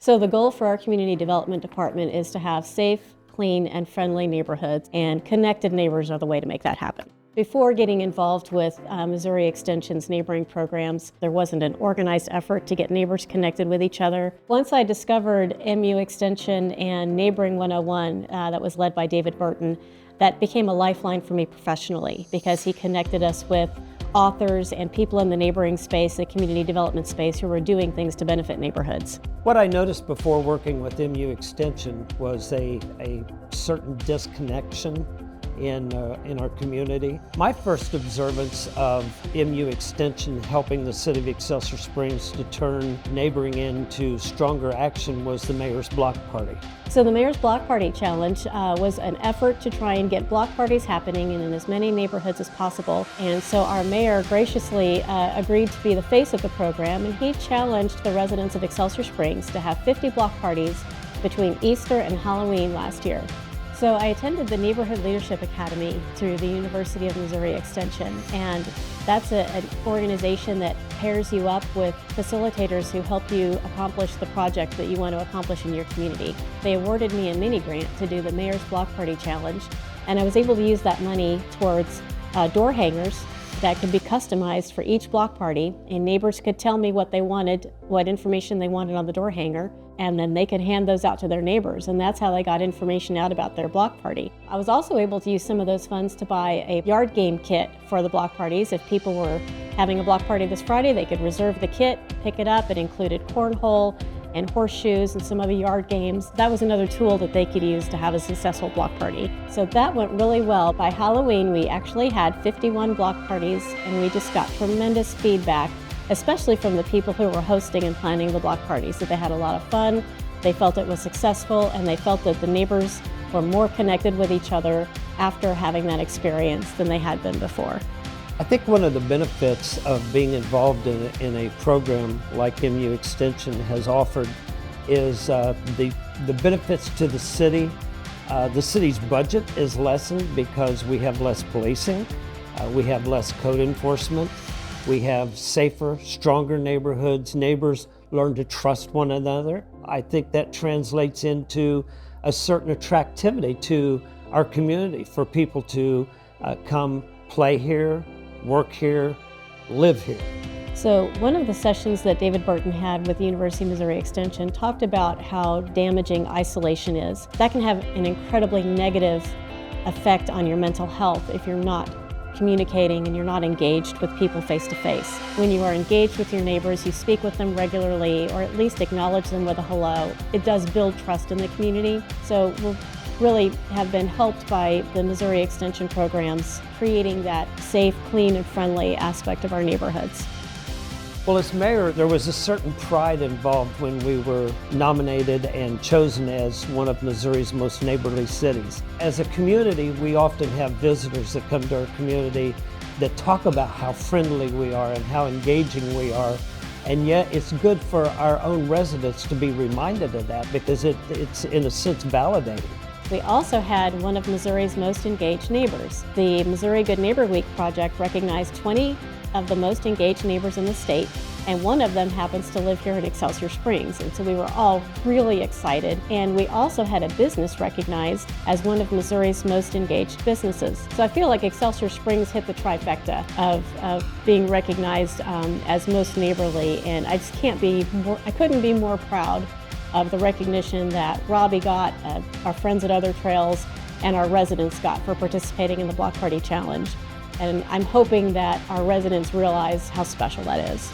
So the goal for our community development department is to have safe, clean, and friendly neighborhoods, and connected neighbors are the way to make that happen. Before getting involved with Missouri Extension's neighboring programs, there wasn't an organized effort to get neighbors connected with each other. Once I discovered MU Extension and Neighboring 101 that was led by David Burton, that became a lifeline for me professionally because he connected us with authors and people in the neighboring space, the community development space, who were doing things to benefit neighborhoods. What I noticed before working with MU Extension was a certain disconnection in our community. My first observance of MU Extension helping the city of Excelsior Springs to turn neighboring into stronger action was the Mayor's Block Party. So the Mayor's Block Party Challenge was an effort to try and get block parties happening in as many neighborhoods as possible. And so our mayor graciously agreed to be the face of the program, and he challenged the residents of Excelsior Springs to have 50 block parties between Easter and Halloween last year. So I attended the Neighborhood Leadership Academy through the University of Missouri Extension, and that's an organization that pairs you up with facilitators who help you accomplish the project that you want to accomplish in your community. They awarded me a mini grant to do the Mayor's Block Party Challenge, and I was able to use that money towards door hangers that could be customized for each block party, and neighbors could tell me what they wanted, what information they wanted on the door hanger, and then they could hand those out to their neighbors, and that's how they got information out about their block party. I was also able to use some of those funds to buy a yard game kit for the block parties. If people were having a block party this Friday, they could reserve the kit, pick it up. It included cornhole and horseshoes and some other yard games. That was another tool that they could use to have a successful block party. So that went really well. By Halloween, we actually had 51 block parties, and we just got tremendous feedback, especially from the people who were hosting and planning the block parties, that they had a lot of fun, they felt it was successful, and they felt that the neighbors were more connected with each other after having that experience than they had been before. I think one of the benefits of being involved in a program like MU Extension has offered is the benefits to the city. The city's budget is lessened because we have less policing, we have less code enforcement, we have safer, stronger neighborhoods. Neighbors learn to trust one another. I think that translates into a certain attractivity to our community for people to come play here, work here, live here. So one of the sessions that David Burton had with the University of Missouri Extension talked about how damaging isolation is. That can have an incredibly negative effect on your mental health if you're not communicating and you're not engaged with people face to face. When you are engaged with your neighbors, you speak with them regularly, or at least acknowledge them with a hello. It does build trust in the community. So we'll really have been helped by the Missouri Extension programs, creating that safe, clean, and friendly aspect of our neighborhoods. Well, as mayor, there was a certain pride involved when we were nominated and chosen as one of Missouri's most neighborly cities. As a community, we often have visitors that come to our community that talk about how friendly we are and how engaging we are. And yet it's good for our own residents to be reminded of that because it's in a sense validating. We also had one of Missouri's most engaged neighbors. The Missouri Good Neighbor Week project recognized 20 of the most engaged neighbors in the state, and one of them happens to live here in Excelsior Springs, and so we were all really excited. And we also had a business recognized as one of Missouri's most engaged businesses. So I feel like Excelsior Springs hit the trifecta of being recognized as most neighborly, and I couldn't be more proud of the recognition that Robbie got, our friends at Other Trails, and our residents got for participating in the Block Party Challenge. And I'm hoping that our residents realize how special that is.